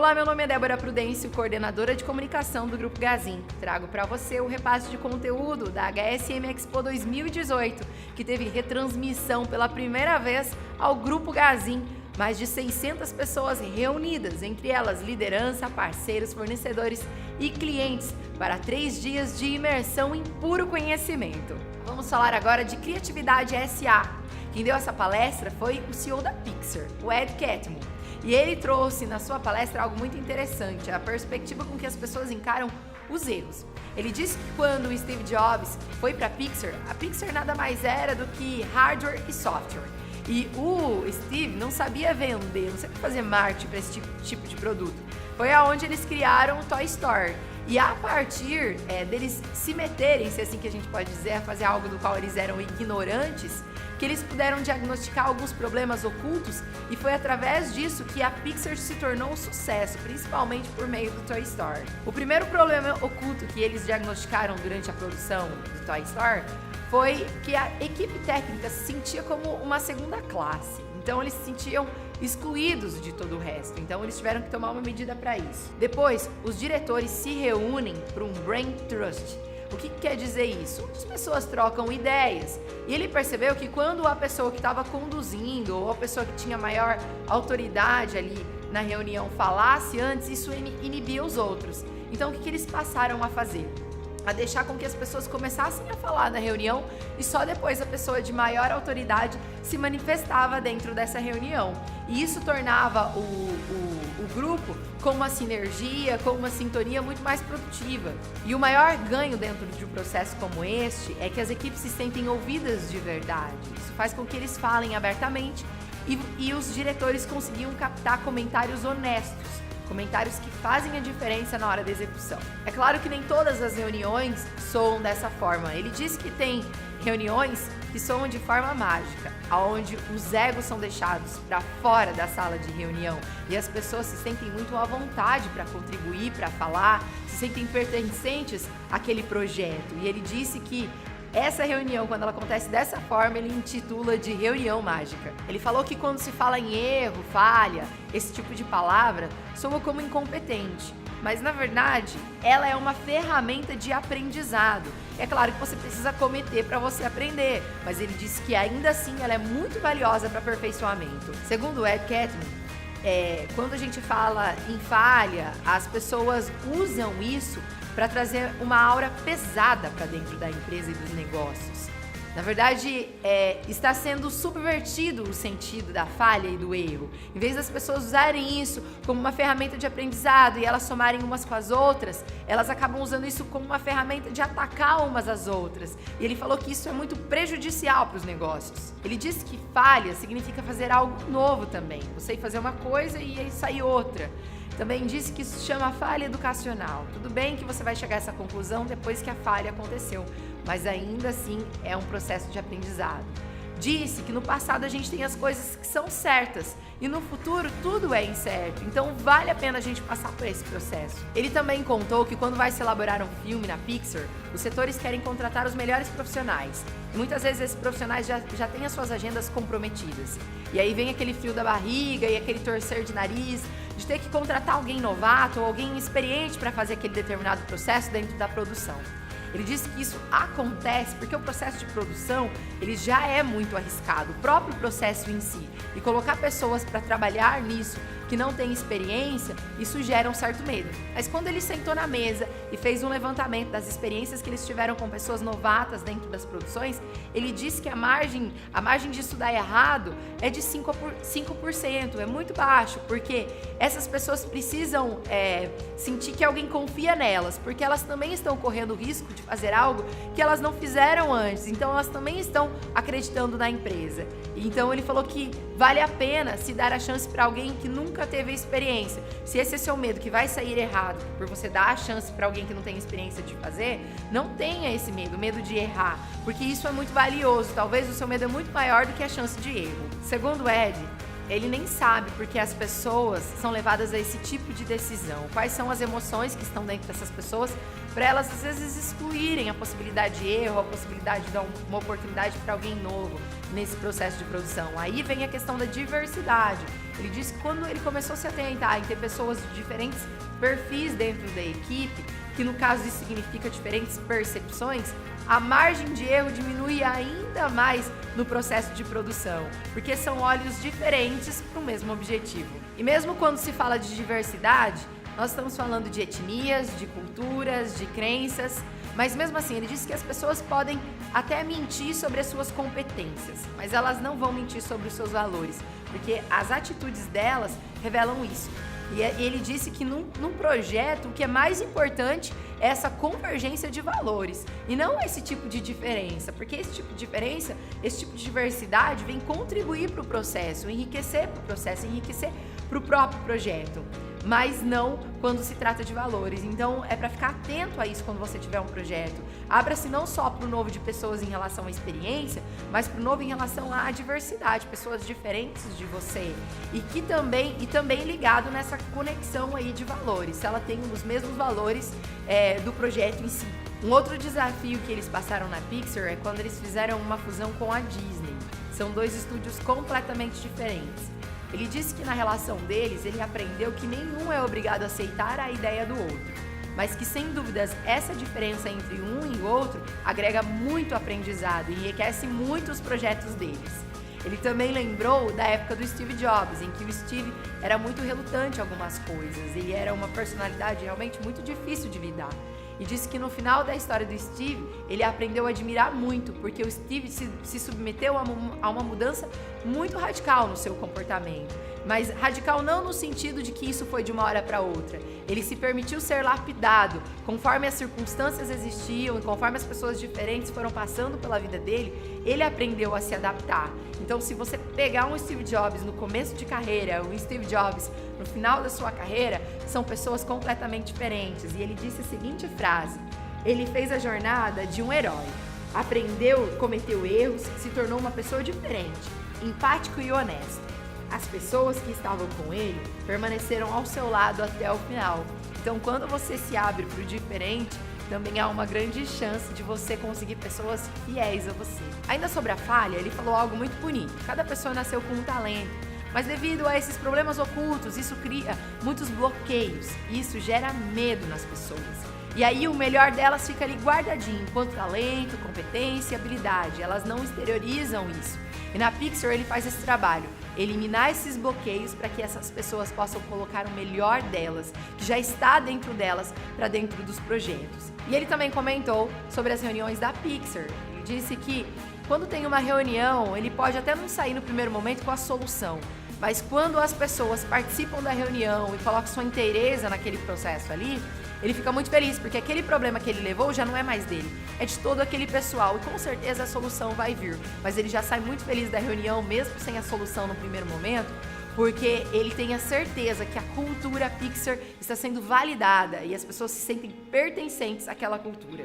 Olá, meu nome é Débora Prudêncio, coordenadora de comunicação do Grupo Gazin. Trago para você o repasse de conteúdo da HSM Expo 2018, que teve retransmissão pela primeira vez ao Grupo Gazin. Mais de 600 pessoas reunidas, entre elas liderança, parceiros, fornecedores e clientes, para 3 dias de imersão em puro conhecimento. Vamos falar agora de Criatividade SA. Quem deu essa palestra foi o CEO da Pixar, o Ed Catmull. E ele trouxe na sua palestra algo muito interessante, a perspectiva com que as pessoas encaram os erros. Ele disse que quando o Steve Jobs foi para a Pixar nada mais era do que hardware e software. E o Steve não sabia vender, não sabia fazer marketing para esse tipo de produto. Foi aonde eles criaram o Toy Story. E a partir deles se meterem, se é assim que a gente pode dizer, a fazer algo do qual eles eram ignorantes, que eles puderam diagnosticar alguns problemas ocultos, e foi através disso que a Pixar se tornou um sucesso, principalmente por meio do Toy Story. O primeiro problema oculto que eles diagnosticaram durante a produção do Toy Story foi que a equipe técnica se sentia como uma segunda classe. Então eles se sentiam excluídos de todo o resto. Então eles tiveram que tomar uma medida para isso. Depois, os diretores se reúnem para um Brain Trust. O que quer dizer isso? As pessoas trocam ideias. E ele percebeu que quando a pessoa que estava conduzindo ou a pessoa que tinha maior autoridade ali na reunião falasse antes, isso inibia os outros. Então o que eles passaram a fazer? A deixar com que as pessoas começassem a falar na reunião e só depois a pessoa de maior autoridade se manifestava dentro dessa reunião. E isso tornava o grupo com uma sinergia, com uma sintonia muito mais produtiva. E o maior ganho dentro de um processo como este é que as equipes se sentem ouvidas de verdade. Isso faz com que eles falem abertamente e os diretores conseguiam captar comentários honestos. Comentários que fazem a diferença na hora da execução. É claro que nem todas as reuniões soam dessa forma. Ele disse que tem reuniões que soam de forma mágica, onde os egos são deixados para fora da sala de reunião e as pessoas se sentem muito à vontade para contribuir, para falar, se sentem pertencentes àquele projeto. E ele disse que essa reunião, quando ela acontece dessa forma, ele intitula de reunião mágica. Ele falou que quando se fala em erro, falha, esse tipo de palavra, soa como incompetente. Mas, na verdade, ela é uma ferramenta de aprendizado. É claro que você precisa cometer para você aprender, mas ele disse que ainda assim ela é muito valiosa para aperfeiçoamento. Segundo Ed Catmull, quando a gente fala em falha, as pessoas usam isso para trazer uma aura pesada para dentro da empresa e dos negócios. Na verdade, está sendo subvertido o sentido da falha e do erro. Em vez das pessoas usarem isso como uma ferramenta de aprendizado e elas somarem umas com as outras, elas acabam usando isso como uma ferramenta de atacar umas às outras. E ele falou que isso é muito prejudicial para os negócios. Ele disse que falha significa fazer algo novo também. Você ir fazer uma coisa e aí sair outra. Também disse que isso se chama falha educacional. Tudo bem que você vai chegar a essa conclusão depois que a falha aconteceu, mas ainda assim é um processo de aprendizado. Disse que no passado a gente tem as coisas que são certas e no futuro tudo é incerto, então vale a pena a gente passar por esse processo. Ele também contou que quando vai se elaborar um filme na Pixar, os setores querem contratar os melhores profissionais. E muitas vezes esses profissionais já têm as suas agendas comprometidas. E aí vem aquele frio da barriga e aquele torcer de nariz de ter que contratar alguém novato ou alguém experiente para fazer aquele determinado processo dentro da produção. Ele disse que isso acontece porque o processo de produção ele já é muito arriscado, o próprio processo em si. E colocar pessoas para trabalhar nisso que não têm experiência, isso gera um certo medo. Mas quando ele sentou na mesa e fez um levantamento das experiências que eles tiveram com pessoas novatas dentro das produções, ele disse que a margem disso dar errado é de 5%, é muito baixo, porque essas pessoas precisam sentir que alguém confia nelas, porque elas também estão correndo o risco de fazer algo que elas não fizeram antes, então elas também estão acreditando na empresa. Então ele falou que vale a pena se dar a chance para alguém que nunca teve experiência. Se esse é seu medo que vai sair errado por você dar a chance para alguém que não tem experiência de fazer, não tenha esse medo de errar, porque isso é muito valioso. Talvez o seu medo é muito maior do que a chance de erro. Segundo Ed, ele nem sabe porque as pessoas são levadas a esse tipo de decisão. Quais são as emoções que estão dentro dessas pessoas para elas, às vezes, excluírem a possibilidade de erro, a possibilidade de dar uma oportunidade para alguém novo nesse processo de produção. Aí vem a questão da diversidade. Ele disse que quando ele começou a se atentar em ter pessoas de diferentes perfis dentro da equipe, que no caso isso significa diferentes percepções, a margem de erro diminui ainda mais no processo de produção, porque são olhos diferentes para o mesmo objetivo. E mesmo quando se fala de diversidade, nós estamos falando de etnias, de culturas, de crenças, mas mesmo assim ele disse que as pessoas podem até mentir sobre as suas competências, mas elas não vão mentir sobre os seus valores, porque as atitudes delas revelam isso. E ele disse que num projeto o que é mais importante é essa convergência de valores e não esse tipo de diferença, porque esse tipo de diferença, esse tipo de diversidade vem contribuir para o processo, enriquecer para o processo, enriquecer para o próprio projeto, mas não quando se trata de valores. Então é para ficar atento a isso quando você tiver um projeto. Abra-se não só para o novo de pessoas em relação à experiência, mas para o novo em relação à diversidade, pessoas diferentes de você e que também ligado nessa conexão aí de valores, se ela tem os mesmos valores do projeto em si. Um outro desafio que eles passaram na Pixar é quando eles fizeram uma fusão com a Disney. São dois estúdios completamente diferentes. Ele disse que na relação deles, ele aprendeu que nenhum é obrigado a aceitar a ideia do outro, mas que sem dúvidas essa diferença entre um e o outro agrega muito aprendizado e enriquece muito os projetos deles. Ele também lembrou da época do Steve Jobs, em que o Steve era muito relutante em algumas coisas, ele era uma personalidade realmente muito difícil de lidar. E disse que no final da história do Steve, ele aprendeu a admirar muito, porque o Steve se submeteu a uma mudança muito radical no seu comportamento. Mas radical não no sentido de que isso foi de uma hora para outra. Ele se permitiu ser lapidado, conforme as circunstâncias existiam, conforme as pessoas diferentes foram passando pela vida dele, ele aprendeu a se adaptar. Então, se você pegar um Steve Jobs no começo de carreira, um Steve Jobs no final da sua carreira, são pessoas completamente diferentes. E ele disse a seguinte frase: ele fez a jornada de um herói, aprendeu, cometeu erros, se tornou uma pessoa diferente, empático e honesto. As pessoas que estavam com ele permaneceram ao seu lado até o final. Então, quando você se abre para o diferente, também há uma grande chance de você conseguir pessoas fiéis a você. Ainda sobre a falha, ele falou algo muito bonito. Cada pessoa nasceu com um talento, mas devido a esses problemas ocultos, isso cria muitos bloqueios e isso gera medo nas pessoas. E aí o melhor delas fica ali guardadinho, enquanto talento, competência e habilidade. Elas não exteriorizam isso. E na Pixar ele faz esse trabalho, eliminar esses bloqueios para que essas pessoas possam colocar o melhor delas, que já está dentro delas, para dentro dos projetos. E ele também comentou sobre as reuniões da Pixar. Ele disse que quando tem uma reunião, ele pode até não sair no primeiro momento com a solução, mas quando as pessoas participam da reunião e colocam sua inteireza naquele processo ali, ele fica muito feliz, porque aquele problema que ele levou já não é mais dele, é de todo aquele pessoal e com certeza a solução vai vir. Mas ele já sai muito feliz da reunião, mesmo sem a solução no primeiro momento, porque ele tem a certeza que a cultura Pixar está sendo validada e as pessoas se sentem pertencentes àquela cultura.